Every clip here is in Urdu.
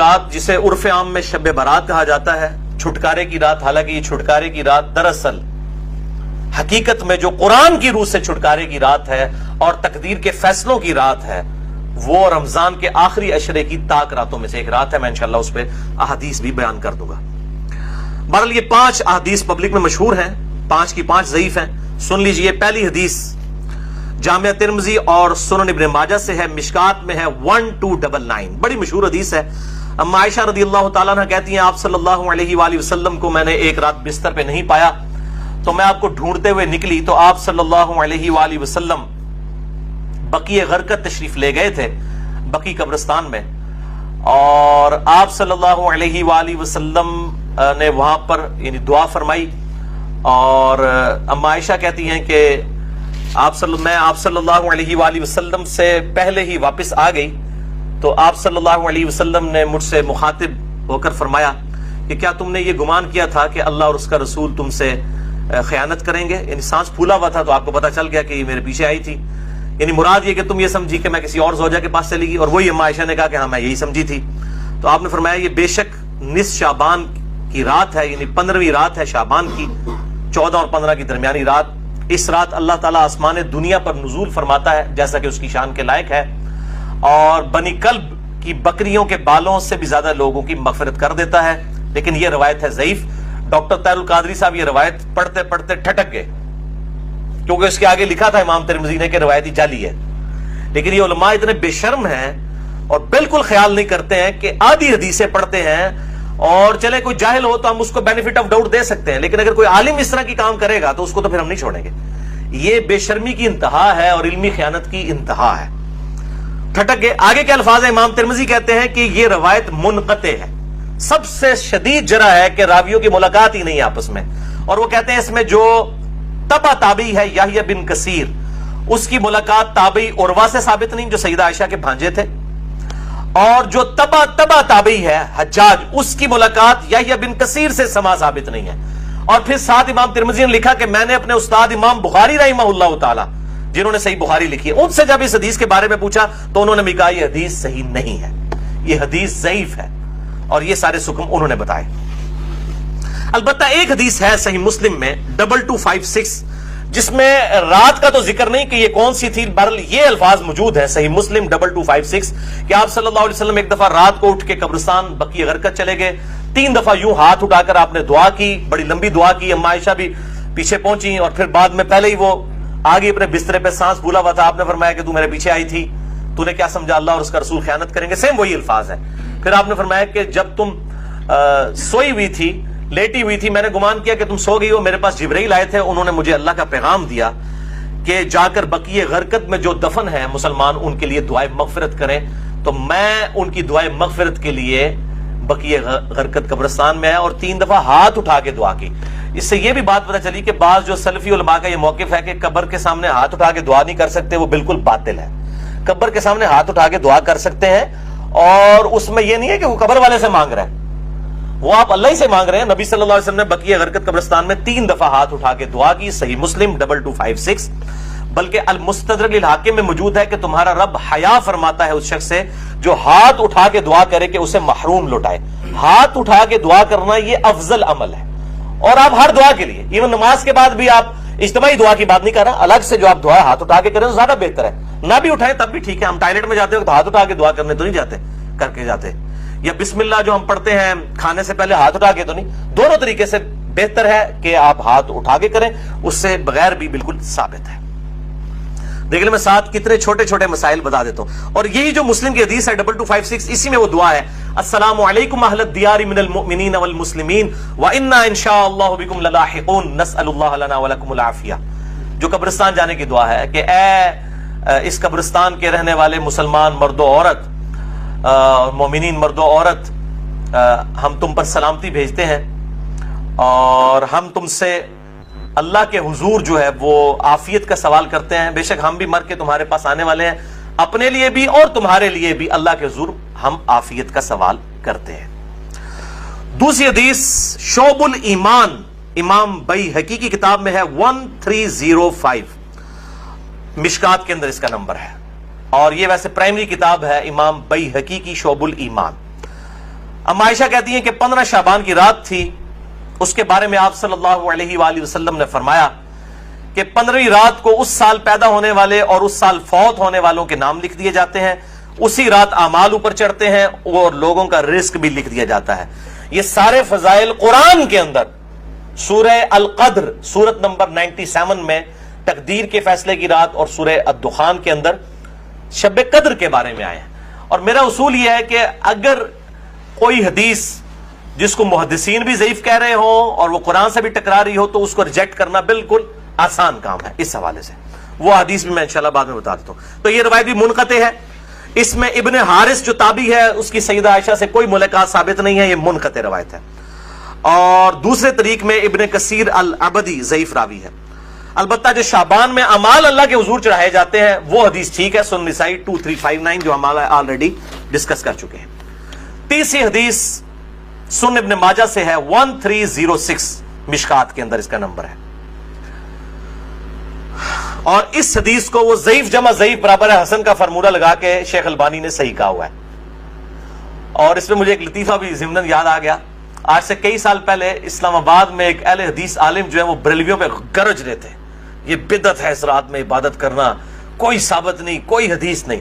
رات جسے عرف عام میں شب برات کہا جاتا ہے، چھٹکارے کی رات، حالانکہ یہ چھٹکارے کی رات دراصل حقیقت میں جو قرآن کی روح سے چھٹکارے کی رات ہے اور تقدیر کے فیصلوں کی رات ہے، وہ رمضان کے آخری عشرے کی تاک راتوں میں سے ایک رات ہے۔ میں انشاءاللہ اس پہ احادیث بھی بیان کر دوں گا۔ بہرحال یہ 5 احادیث پبلک میں مشہور ہیں، 5 کی 5 ضعیف ہیں۔ سن لیجئے، پہلی حدیث جامعہ ترمذی اور سنن ابن ماجہ سے ہے، مشکات میں ہے 1299، بڑی مشہور حدیث ہے۔ اما عائشہ رضی اللہ تعالیٰ عنہ کہتی ہیں آپ صلی اللہ علیہ وآلہ وسلم کو میں نے ایک رات بستر پہ نہیں پایا تو میں آپ کو ڈھونڈتے ہوئے نکلی تو آپ صلی اللہ علیہ وآلہ وسلم بقیع غرقد تشریف لے گئے تھے، بقیع قبرستان میں، اور آپ صلی اللہ علیہ وآلہ وسلم نے وہاں پر یعنی دعا فرمائی، اور اما عائشہ کہتی ہیں کہ میں آپ صلی اللہ علیہ وآلہ وسلم سے پہلے ہی واپس آ گئی تو آپ صلی اللہ علیہ وسلم نے مجھ سے مخاطب ہو کر فرمایا کہ کیا تم نے یہ گمان کیا تھا کہ اللہ اور اس کا رسول تم سے خیانت کریں گے؟ یعنی سانس پھولا ہوا تھا تو آپ کو پتا چل گیا کہ یہ میرے پیچھے آئی تھی، یعنی مراد یہ کہ تم یہ سمجھی کہ میں کسی اور زوجہ کے پاس چلی گئی، اور وہی اما عائشہ نے کہا کہ ہاں میں یہی سمجھی تھی۔ تو آپ نے فرمایا یہ بے شک نصف شعبان کی رات ہے، یعنی 15ویں رات ہے شعبان کی، 14 اور 15 کی درمیانی رات۔ اس رات اللہ تعالیٰ آسمان دنیا پر نزول فرماتا ہے جیسا کہ اس کی شان کے لائق ہے، اور بنی کلب کی بکریوں کے بالوں سے بھی زیادہ لوگوں کی مغفرت کر دیتا ہے، لیکن یہ روایت ہے ضعیف۔ ڈاکٹر طاہر القادری صاحب یہ روایت پڑھتے پڑھتے ٹھٹک گئے، کیونکہ اس کے آگے لکھا تھا امام ترمذی نے کہ روایت جعلی ہے، لیکن یہ علماء اتنے بے شرم ہیں اور بالکل خیال نہیں کرتے ہیں کہ آدھی حدیثیں پڑھتے ہیں، اور چلے کوئی جاہل ہو تو ہم اس کو بینیفٹ آف ڈاؤٹ دے سکتے ہیں، لیکن اگر کوئی عالم اس طرح کی کام کرے گا تو اس کو تو پھر ہم نہیں چھوڑیں گے۔ یہ بے شرمی کی انتہا ہے اور علمی خیانت کی انتہا ہے۔ ٹھٹک گئے۔ آگے کے الفاظ امام ترمذی کہتے ہیں کہ یہ روایت منقطع ہے، سب سے شدید جرح ہے کہ راویوں کی ملاقات ہی نہیں آپس میں، اور وہ کہتے ہیں اس میں جو تبع تابعی ہے یحییٰ بن کثیر، اس کی ملاقات تابعی عروہ سے ثابت نہیں جو سیدہ عائشہ کے بھانجے تھے، اور جو تبع تابعی ہے حجاج، اس کی ملاقات یحییٰ بن کثیر سے سما ثابت نہیں ہے۔ اور پھر ساتھ امام ترمذی نے لکھا کہ میں نے اپنے استاد امام بخاری رحمہ اللہ تعالی جنہوں نے صحیح بخاری لکھی ہے ان سے جب اس حدیث کے بارے میں پوچھا تو انہوں نے بھی کہا یہ حدیث صحیح نہیں ہے، یہ حدیث ضعیف ہے، اور یہ سارے حکم انہوں نے بتائے۔ البتہ ایک حدیث ہے صحیح مسلم میں 2256 جس میں رات کا تو ذکر نہیں کہ یہ کون سی تھی، بہرحال یہ الفاظ موجود ہیں صحیح مسلم 2256 کہ آپ صلی اللہ علیہ وسلم ایک دفعہ رات کو اٹھ کے قبرستان بقیع غرقد چلے گئے، 3 دفعہ یوں ہاتھ اٹھا کر آپ نے دعا کی، بڑی لمبی دعا کی، اما عائشہ بھی پیچھے پہنچی، اور پھر بعد میں پہلے ہی وہ آگے اپنے بسترے پہ سانس بھولا ہوا تھا، آپ نے فرمایا کہ تو میرے پیچھے آئی تھی، تو نے کیا سمجھا اللہ اور اس کا رسول خیانت کریں گے، سیم وہی الفاظ ہے۔ پھر آپ نے فرمایا کہ جب تم سوئی ہوئی تھی، لیٹی ہوئی تھی، میں نے گمان کیا کہ تم سو گئی ہو، میرے پاس جبرائیل آئے تھے، انہوں نے مجھے اللہ کا پیغام دیا کہ جا کر بقیع غرقد میں جو دفن ہے مسلمان ان کے لیے دعائے مغفرت کریں، تو میں ان کی دعائے مغفرت کے لیے بقیع غرقد قبرستان میں آیا اور 3 دفعہ ہاتھ اٹھا کے دعا کی۔ اس سے یہ بھی بات پتہ چلی کہ بعض جو سلفی علماء کا یہ موقف ہے کہ قبر کے سامنے ہاتھ اٹھا کے دعا نہیں کر سکتے، وہ بالکل باطل ہے۔ قبر کے سامنے ہاتھ اٹھا کے دعا کر سکتے ہیں، اور اس میں یہ نہیں ہے کہ وہ قبر والے سے مانگ رہے ہیں، وہ آپ اللہ ہی سے مانگ رہے ہیں۔ نبی صلی اللہ علیہ وسلم نے بقیع غرقد قبرستان میں 3 دفعہ ہاتھ اٹھا کے دعا کی، صحیح مسلم 2256۔ بلکہ المستدرک للحاکم میں موجود ہے کہ تمہارا رب حیا فرماتا ہے اس شخص سے جو ہاتھ اٹھا کے دعا کرے کہ اسے محروم لوٹائے۔ ہاتھ اٹھا کے دعا کرنا یہ افضل عمل ہے، اور آپ ہر دعا کے لیے، ایون نماز کے بعد بھی آپ اجتماعی دعا کی بات نہیں کر رہا، الگ سے جو آپ دعا ہاتھ اٹھا کے کریں تو زیادہ بہتر ہے، نہ بھی اٹھائیں تب بھی ٹھیک ہے۔ ہم ٹائلٹ میں جاتے ہیں تو ہاتھ اٹھا کے دعا کرنے تو نہیں جاتے، کر کے جاتے، یا بسم اللہ جو ہم پڑھتے ہیں کھانے سے پہلے ہاتھ اٹھا کے تو نہیں، دونوں طریقے سے بہتر ہے کہ آپ ہاتھ اٹھا کے کریں، اس سے بغیر بھی بالکل ثابت ہے۔ دیکھ لیں میں ساتھ کتنے چھوٹے چھوٹے مسائل بتا دیتا ہوں، اور یہی جو مسلم کی حدیث ہے 2256 اسی میں وہ دعا ہے، السلام علیکم اہل الدیار من المؤمنین والمسلمین وإنا انشاء اللہ بکم للاحقون نسأل اللہ لنا ولکم العافیہ، جو قبرستان جانے کی دعا ہے کہ اے اس قبرستان کے رہنے والے مسلمان مرد و عورت، مومنین مرد و عورت، ہم تم پر سلامتی بھیجتے ہیں، اور ہم تم سے اللہ کے حضور جو ہے وہ عافیت کا سوال کرتے ہیں، بے شک ہم بھی مر کے تمہارے پاس آنے والے ہیں، اپنے لیے بھی اور تمہارے لیے بھی اللہ کے حضور ہم عافیت کا سوال کرتے ہیں۔ دوسری حدیث شعب الایمان امام بیہقی کی کتاب میں ہے 1305، مشکات کے اندر اس کا نمبر ہے، اور یہ ویسے پرائمری کتاب ہے امام بیہقی کی شعب الایمان۔ اما عائشہ کہتی ہیں کہ 15 شعبان کی رات تھی، اس کے بارے میں آپ صلی اللہ علیہ وآلہ وسلم نے فرمایا کہ 15ویں رات کو اس سال پیدا ہونے والے اور اس سال فوت ہونے والوں کے نام لکھ دیے جاتے ہیں، اسی رات اعمال اوپر چڑھتے ہیں اور لوگوں کا رزق بھی لکھ دیا جاتا ہے۔ یہ سارے فضائل قرآن کے اندر سورہ القدر سورت نمبر 97 میں تقدیر کے فیصلے کی رات اور سورہ الدخان کے اندر شب قدر کے بارے میں آئے ہیں۔ اور میرا اصول یہ ہے کہ اگر کوئی حدیث جس کو محدثین بھی ضعیف کہہ رہے ہوں اور وہ قرآن سے بھی ٹکرا رہی ہو تو اس کو ریجیکٹ کرنا بالکل آسان کام ہے۔ اس حوالے سے وہ حدیث بھی میں انشاءاللہ بعد میں بتا دیتا ہوں۔ تو یہ روایت بھی منقطع ہے، اس میں ابن حارث جو تابعی ہے اس کی سیدہ عائشہ سے کوئی ملاقات ثابت نہیں ہے، یہ منقطع روایت ہے۔ اور دوسرے طریق میں ابن کثیر العبدی ضعیف راوی ہے۔ البتہ جو شعبان میں اعمال اللہ کے حضور چڑھائے جاتے ہیں وہ حدیث ٹھیک ہے، سنن نسائی 2359 جو ہم آلریڈی ڈسکس کر چکے ہیں۔ تیسری حدیث سنن ابن ماجہ سے ہے 1306 مشکات کے اندر اس کا نمبر ہے، اور اس حدیث کو وہ ضعیف جمع ضعیف برابر ہے حسن کا فارمولہ لگا کے شیخ البانی نے صحیح کہا ہوا ہے۔ اور اس میں مجھے ایک لطیفہ بھی ضمناً یاد آ گیا، آج سے کئی سال پہلے اسلام آباد میں ایک اہل حدیث عالم جو ہے وہ بریلویوں پہ گرج رہے تھے، یہ بدعت ہے اس رات میں عبادت کرنا، کوئی ثابت نہیں، کوئی حدیث نہیں۔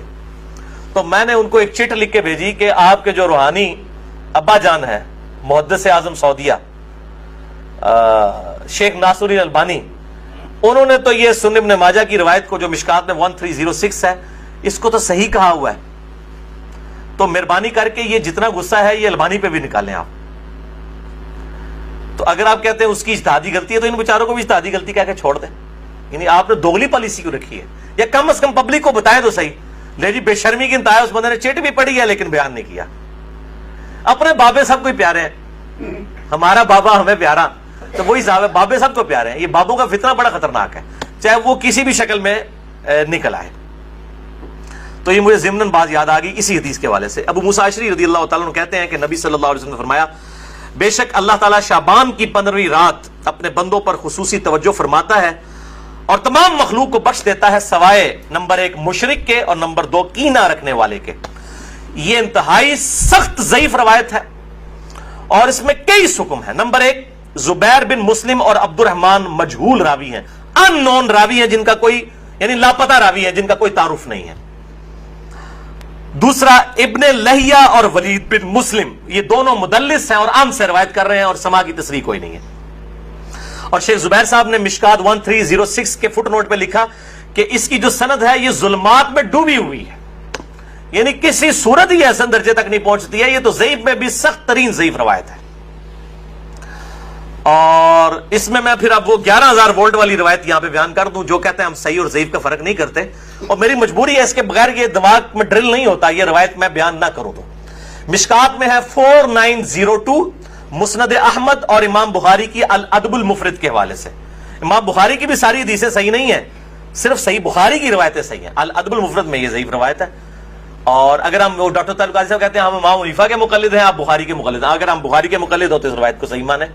تو میں نے ان کو ایک چٹ لکھ کے بھیجی کہ آپ کے جو روحانی ابا جان ہے محدث اعظم سعودیہ شیخ ناصر الدین البانی، انہوں نے تو یہ سنن ابن ماجہ کی روایت کو جو مشکات میں 1306 ہے اس کو تو صحیح کہا ہوا ہے، تو مہربانی کر کے یہ جتنا غصہ ہے یہ البانی پہ بھی نکالیں آپ۔ تو اگر آپ کہتے ہیں اس کی اجتہادی غلطی ہے تو ان بیچاروں کو بھی اجتہادی غلطی کہہ کے چھوڑ دیں، یعنی آپ نے دوگلی پالیسی کو رکھی ہے، یا کم از کم پبلک کو بتائیں تو صحیح۔ لے جی بے شرمی کی انتہا، اس بندے نے چٹ بھی پڑھی ہے لیکن بیان نہیں کیا۔ اپنے بابے سب کو پیارے ہیں، ہمارا بابا ہمیں پیارا تو وہی صاحب ہے، بابے سب کو پیارے ہیں۔ یہ بابوں کا فتنہ بڑا خطرناک ہے، چاہے وہ کسی بھی شکل میں نکل آئے۔ تو یہ مجھے ضمناً بات یاد آ گئی اسی حدیث کے حوالے سے۔ ابو موسیٰ اشعری رضی اللہ تعالیٰ عنہ کہتے ہیں کہ نبی صلی اللہ علیہ وسلم نے فرمایا، بے شک اللہ تعالیٰ شعبان کی 15ویں رات اپنے بندوں پر خصوصی توجہ فرماتا ہے اور تمام مخلوق کو بخش دیتا ہے سوائے نمبر 1 مشرک کے اور نمبر 2 کینہ رکھنے والے کے۔ یہ انتہائی سخت ضعیف روایت ہے اور اس میں کئی حکم ہیں۔ نمبر 1 زبیر بن مسلم اور عبد الرحمن مجہول راوی ہیں، ان نون راوی ہیں، جن کا کوئی یعنی لاپتہ راوی ہیں، جن کا کوئی تعارف نہیں ہے۔ دوسرا ابن لہیہ اور ولید بن مسلم، یہ دونوں مدلس ہیں اور عام سے روایت کر رہے ہیں اور سما کی تصریح کوئی نہیں ہے۔ اور شیخ زبیر صاحب نے مشکات 1306 کے فٹ نوٹ پہ لکھا کہ اس کی جو سند ہے یہ ظلمات میں ڈوبی ہوئی ہے، یعنی کسی صورت ہی حسن درجے تک نہیں پہنچتی ہے، یہ تو ضعیف میں بھی سخت ترین ضعیف روایت ہے۔ اور اس میں پھر اب وہ 11,000 وولٹ والی روایت یہاں پہ بیان کر دوں جو کہتے ہیں ہم صحیح اور ضعیف کا فرق نہیں کرتے، اور میری مجبوری ہے، اس کے بغیر یہ دماغ میں ڈرل نہیں ہوتا یہ روایت میں بیان نہ کروں تو۔ مشکات میں ہے 4902 مسند احمد اور امام بخاری کی الادب المفرد کے حوالے سے۔ امام بخاری کی بھی ساری حدیثیں صحیح نہیں ہیں، صرف صحیح بخاری کی روایتیں صحیح ہیں، الادب المفرد میں یہ ضعیف روایت ہے۔ اور اگر ہم ڈاکٹر تعلق قاضی صاحب کہتے ہیں ہم امام حنیفہ کے مقلد ہیں، آپ بخاری کے مقلد ہیں، اگر ہم بخاری کے مقلد ہوتے اس روایت کو صحیح مانیں۔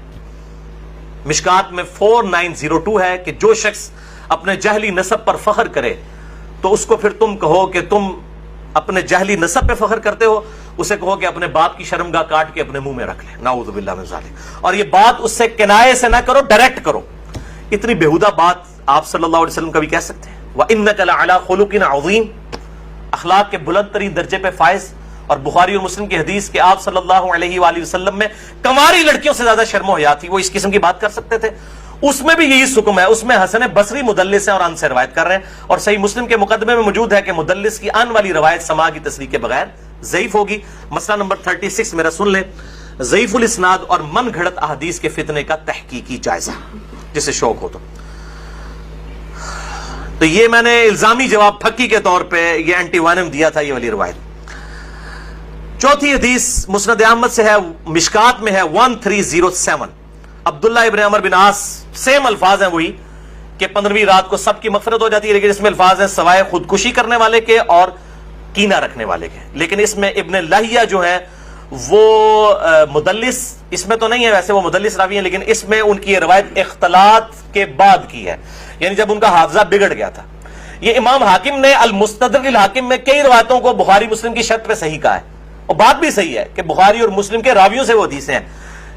مشکات میں 4902 ہے کہ جو شخص اپنے جہلی نسب پر فخر کرے تو اس کو پھر تم کہو کہ تم اپنے جہلی نسب پہ فخر کرتے ہو، اسے کہو کہ اپنے باپ کی شرمگاہ کاٹ کے اپنے منہ میں رکھ لے، نعوذ باللہ من ذالک۔ اور یہ بات اس سے کنایے سے نہ کرو، ڈائریکٹ کرو۔ اتنی بےہودہ بات آپ صلی اللہ علیہ وسلم کبھی کہہ سکتے ہیں؟ وَإِنَّكَ لَعَلَىٰ خُلُقٍ عَظِيمٍ، اخلاق کے بلند ترین درجے پہ فائز۔ اور بخاری اور مسلم کی حدیث کہ آپ صلی اللہ علیہ وآلہ وسلم میں کنواری لڑکیوں سے زیادہ شرم و حیا تھی، وہ اس قسم کی بات کر سکتے تھے؟ اس میں بھی یہی حکم ہے، اس میں حسن بصری مدلس ہیں اور ان سے روایت کر رہے ہیں، اور صحیح مسلم کے مقدمے میں موجود ہے کہ مدلس کی ان والی روایت سما کی تصریح کے بغیر ضعیف ہوگی۔ مسئلہ نمبر 36 میرا سن لیں، ضعیف الاسناد اور من گھڑت احادیث کے فتنے کا تحقیقی جائزہ، جسے شوق ہو تو یہ میں نے الزامی جواب پھکی کے طور پہ یہ اینٹی وانم دیا تھا، یہ والی روایت۔ چوتھی حدیث مسند احمد سے ہے، مشکات میں ہے 1307 عبداللہ ابن عمر بن عاص، سیم الفاظ ہیں وہی کہ 15ویں رات کو سب کی مغفرت ہو جاتی ہے، لیکن اس میں الفاظ ہیں سوائے خودکشی کرنے والے کے اور کینہ رکھنے والے کے۔ لیکن اس میں ابن لہیہ جو ہیں وہ مدلس، اس میں تو نہیں ہے، ویسے وہ مدلس راوی ہیں، لیکن اس میں ان کی یہ روایت اختلاط کے بعد کی ہے، یعنی جب ان کا حافظہ بگڑ گیا تھا۔ یہ امام حاکم نے المستدرک الحاکم میں کئی روایتوں کو بخاری مسلم کی شرط پہ صحیح کہا ہے، اور بات بھی صحیح ہے کہ بخاری اور مسلم کے راویوں سے وہ حدیثیں ہیں،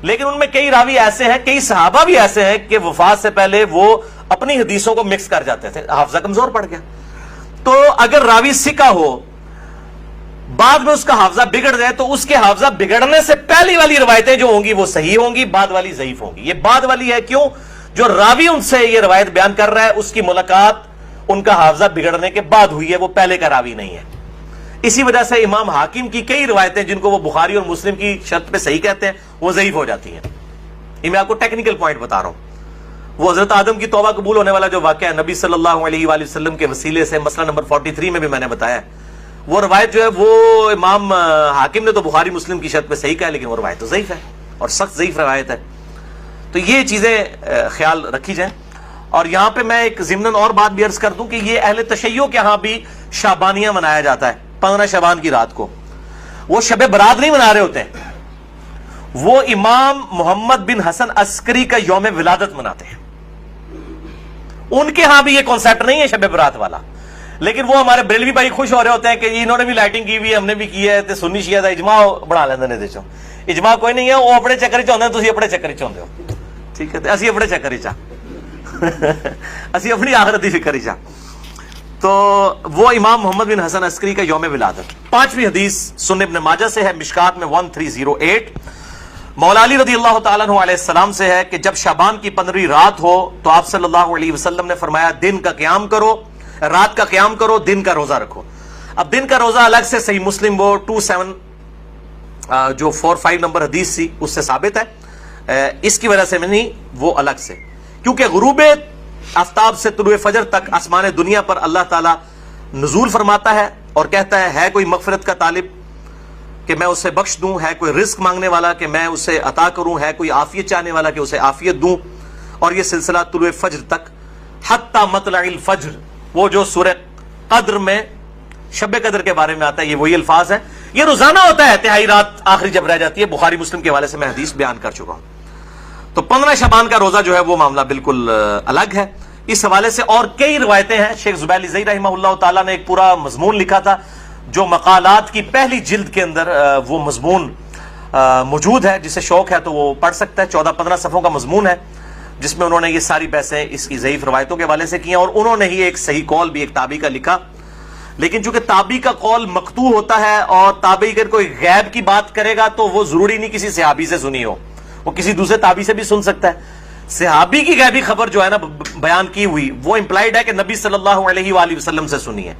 لیکن ان میں کئی راوی ایسے ہیں، کئی صحابہ بھی ایسے ہیں کہ وفات سے پہلے وہ اپنی حدیثوں کو مکس کر جاتے تھے، حافظہ کمزور پڑ گیا۔ تو اگر راوی ثقہ ہو، بعد میں اس کا حافظہ بگڑ جائے، تو اس کے حافظہ بگڑنے سے پہلی والی روایتیں جو ہوں گی وہ صحیح ہوں گی، بعد والی ضعیف ہوں گی۔ یہ بعد والی ہے کیوں؟ جو راوی ان سے یہ روایت بیان کر رہا ہے اس کی ملاقات ان کا حافظہ بگڑنے کے بعد ہوئی ہے، وہ پہلے کا راوی نہیں ہے۔ اسی وجہ سے امام حاکم کی کئی روایتیں جن کو وہ بخاری اور مسلم کی شرط پہ صحیح کہتے ہیں وہ ضعیف ہو جاتی ہیں۔ یہ میں آپ کو ٹیکنیکل پوائنٹ بتا رہا ہوں۔ وہ حضرت آدم کی توبہ قبول ہونے والا جو واقعہ ہے نبی صلی اللہ علیہ وآلہ وسلم کے وسیلے سے، مسئلہ نمبر 43 میں بھی میں نے بتایا ہے، وہ روایت جو ہے وہ امام حاکم نے تو بخاری مسلم کی شرط پہ صحیح کہا ہے، لیکن وہ روایت تو ضعیف ہے اور سخت ضعیف روایت ہے۔ تو یہ چیزیں خیال رکھی جائیں۔ اور یہاں پہ میں ایک ضمناً اور بات بھی عرض کر دوں کہ یہ اہل تشیع کے ہاں بھی شعبانیہ منایا جاتا ہے 15 شعبان کی رات کو۔ وہ شب برات نہیں منا رہے ہوتے ہیں، وہ امام محمد بن حسن عسکری کا یوم ولادت مناتے ہیں۔ ان کے ہاں بھی یہ کانسیپٹ نہیں ہے شب برات والا، لیکن وہ ہمارے بریلوی بھائی خوش ہو رہے ہوتے ہیں کہ انہوں نے بھی لائٹنگ کی ہوئی ہے، ہم نے بھی کی ہے، تے سنی شیعہ دا اجماع بنا لیندے نے۔ دیکھو اجماع کوئی نہیں ہے، وہ اپنے چکر چ ہوندے ہیں، تسی اپنے چکر چ ہوندے ہو، ٹھیک ہے؟ اسی اپنے چکر چ اسی اپنی آخرت کی فکر چ۔ تو وہ امام محمد بن حسن عسکری کا یوم ولادت۔ 5ویں حدیث سنن ابن ماجہ سے ہے، مشکات میں 1308، مولا علی رضی اللہ تعالیٰ عنہ علیہ السلام سے ہے کہ جب شعبان کی 15ویں رات ہو تو آپ صلی اللہ علیہ وسلم نے فرمایا دن کا قیام کرو، رات کا قیام کرو، دن کا روزہ رکھو۔ اب دن کا روزہ الگ سے صحیح مسلم وہ 45 نمبر حدیث تھی اس سے ثابت ہے، اس کی وجہ سے میں نہیں، وہ الگ سے، کیونکہ غروب آفتاب سے طلوع فجر تک آسمان دنیا پر اللہ تعالیٰ نزول فرماتا ہے اور کہتا ہے کوئی مغفرت کا طالب کہ میں اسے بخش دوں، ہے کوئی رزق مانگنے والا کہ میں اسے عطا کروں، ہے کوئی عافیت چاہنے والا کہ اسے عافیت دوں، اور یہ سلسلہ طلوع فجر تک حتی مطلع الفجر، وہ جو سورہ قدر میں شب قدر کے بارے میں آتا ہے، یہ وہی الفاظ ہیں۔ یہ روزانہ ہوتا ہے، تہائی رات آخری جب رہ جاتی ہے، بخاری مسلم کے حوالے سے میں حدیث بیان کر چکا ہوں۔ تو 15 شعبان کا روزہ جو ہے وہ معاملہ بالکل الگ ہے۔ اس حوالے سے اور کئی روایتیں ہیں، شیخ زبیر زئی رحمہ اللہ تعالیٰ نے ایک پورا مضمون لکھا تھا جو مقالات کی پہلی جلد کے اندر وہ مضمون موجود ہے، جسے شوق ہے تو وہ پڑھ سکتا ہے، 14-15 صفحوں کا مضمون ہے جس میں انہوں نے یہ ساری بحثیں اس کی ضعیف روایتوں کے حوالے سے کی ہیں، اور انہوں نے ہی ایک صحیح قول بھی ایک تابعی کا لکھا۔ لیکن چونکہ تابعی کا قول مقطوع ہوتا ہے اور تابعی اگر کوئی غیب کی بات کرے گا تو وہ ضروری نہیں کسی صحابی سے سنی ہو، وہ کسی دوسرے تابعی سے بھی سن سکتا ہے۔ صحابی کی غیبی خبر جو ہے نا بیان کی ہوئی وہ امپلائڈ ہے کہ نبی صلی اللہ علیہ وآلہ وسلم سے سنی ہے۔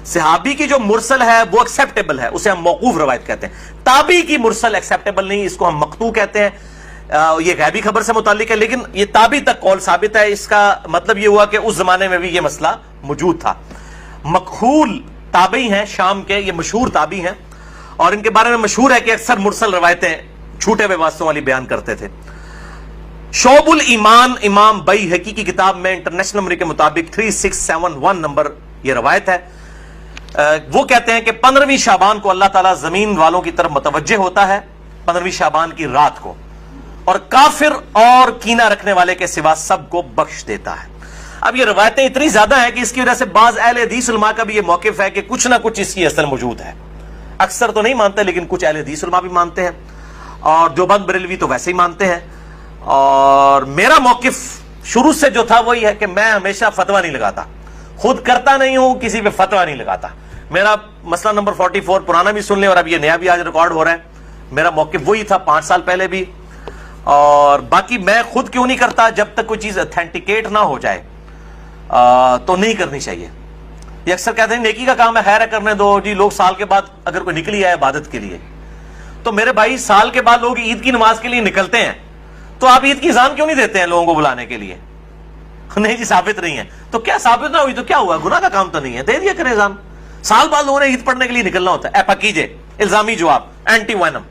صحابی کی جو مرسل ہے وہ ایکسیپٹیبل ہے، اسے ہم موقوف روایت کہتے ہیں۔ تابعی کی مرسل ایکسیپٹیبل نہیں، اس کو ہم مقطوع کہتے ہیں، یہ غیبی خبر سے متعلق ہے، لیکن یہ تابعی تک قول ثابت ہے۔ اس کا مطلب یہ ہوا کہ اس زمانے میں بھی یہ مسئلہ موجود تھا۔ مکحول تابعی ہیں شام کے، یہ مشہور تابعی ہیں، اور ان کے بارے میں مشہور ہے کہ اکثر مرسل روایتیں چھوٹے ہوئے واسطوں والی بیان کرتے تھے۔ شعب الایمان امام بیہقی کی کتاب میں انٹرنیشنل نمبر کے مطابق 3671 نمبر یہ روایت ہے۔ وہ کہتے ہیں کہ 15ویں شعبان کو اللہ تعالیٰ زمین والوں کی طرف متوجہ ہوتا ہے، 15ویں شعبان کی رات کو، اور کافر اور کینہ رکھنے والے کے سوا سب کو بخش دیتا ہے۔ اب یہ روایتیں اتنی زیادہ ہیں کہ اس کی وجہ سے بعض اہل حدیث علماء کا بھی یہ موقف ہے کہ کچھ نہ کچھ اس کی اصل موجود ہے۔ اکثر تو نہیں مانتے لیکن کچھ اہل حدیث علماء بھی مانتے ہیں، اور دیوبند بریلوی تو ویسے ہی مانتے ہیں۔ اور میرا موقف شروع سے جو تھا وہی ہے کہ میں ہمیشہ فتویٰ نہیں لگاتا، خود کرتا نہیں ہوں، کسی پہ فتویٰ نہیں لگاتا۔ میرا مسئلہ نمبر 44 پرانا بھی سن لیں اور اب یہ نیا بھی آج ریکارڈ ہو رہا ہے، میرا موقف وہی تھا 5 سال پہلے بھی۔ اور باقی میں خود کیوں نہیں کرتا، جب تک کوئی چیز اتھینٹیکیٹ نہ ہو جائے تو نہیں کرنی چاہیے۔ یہ اکثر کہتے ہیں نیکی کا کام ہے، خیر ہے کرنے دو جی، لوگ سال کے بعد اگر کوئی نکلی ہے عبادت کے لیے، تو میرے بھائی سال کے بعد لوگ عید کی نماز کے لیے نکلتے ہیں، تو آپ عید کی اذان کیوں نہیں دیتے ہیں لوگوں کو بلانے کے لیے؟ نہیں جی ثابت نہیں ہے، تو کیا ثابت نہ ہوئی تو کیا ہوا، گناہ کا کام تو نہیں ہے، دے دیا کرے اذان۔ سال بعد لوگوں نے عید پڑھنے کے لیے نکلنا ہوتا ہے، ایپا کیجئے، الزامی جواب، اینٹی وینم،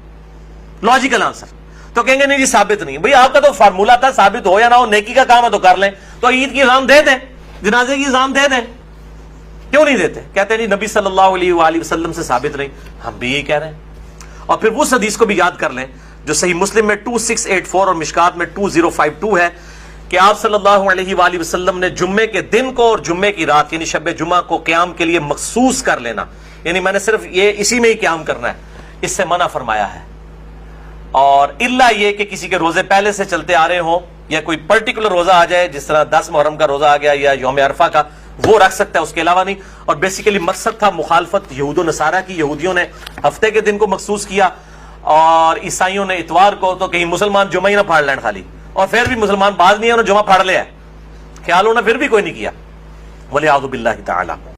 لاجیکل آنسر۔ تو کہیں گے نہیں جی ثابت نہیں، بھئی آپ کا تو فارمولا تھا ثابت ہو یا نہ ہو، نیکی کا کام ہے تو کر لیں، تو عید کی اذان دے دیں، جنازے کی اذان دے دیں، کیوں نہیں دیتے؟ کہتے ہیں جی نبی صلی اللہ علیہ وآلہ وسلم سے ثابت نہیں، ہم بھی یہی کہہ رہے ہیں۔ اور پھر اس حدیث کو بھی یاد کر لیں جو صحیح مسلم میں 2684 اور مشکات میں 2052 ہے کہ آپ صلی اللہ علیہ وآلہ وسلم نے جمعے کے دن کو اور جمعے کی رات یعنی شب جمعہ کو قیام کے لیے مخصوص کر لینا، یعنی میں نے صرف یہ اسی میں ہی قیام کرنا ہے، اس سے منع فرمایا ہے. اور الا یہ کہ کسی کے روزے پہلے سے چلتے آ رہے ہوں یا کوئی پرٹیکولر روزہ آ جائے، جس طرح 10 محرم کا روزہ آ گیا یا یوم عرفہ کا، وہ رکھ سکتا ہے، اس کے علاوہ نہیں. اور بیسیکلی مقصد تھا مخالفت یہود و نصارہ کی. یہودیوں نے ہفتے کے دن کو مخصوص کیا اور عیسائیوں نے اتوار کو، تو کہیں مسلمان جمعہ ہی نہ پھاڑ لین خالی، اور پھر بھی مسلمان بعض نہیں ہے، انہوں نے جمعہ پھاڑ لیا ہے، خیال ہونا پھر بھی کوئی نہیں کیا، وَلِعَوْذُ بِاللَّهِ تَعَالَى.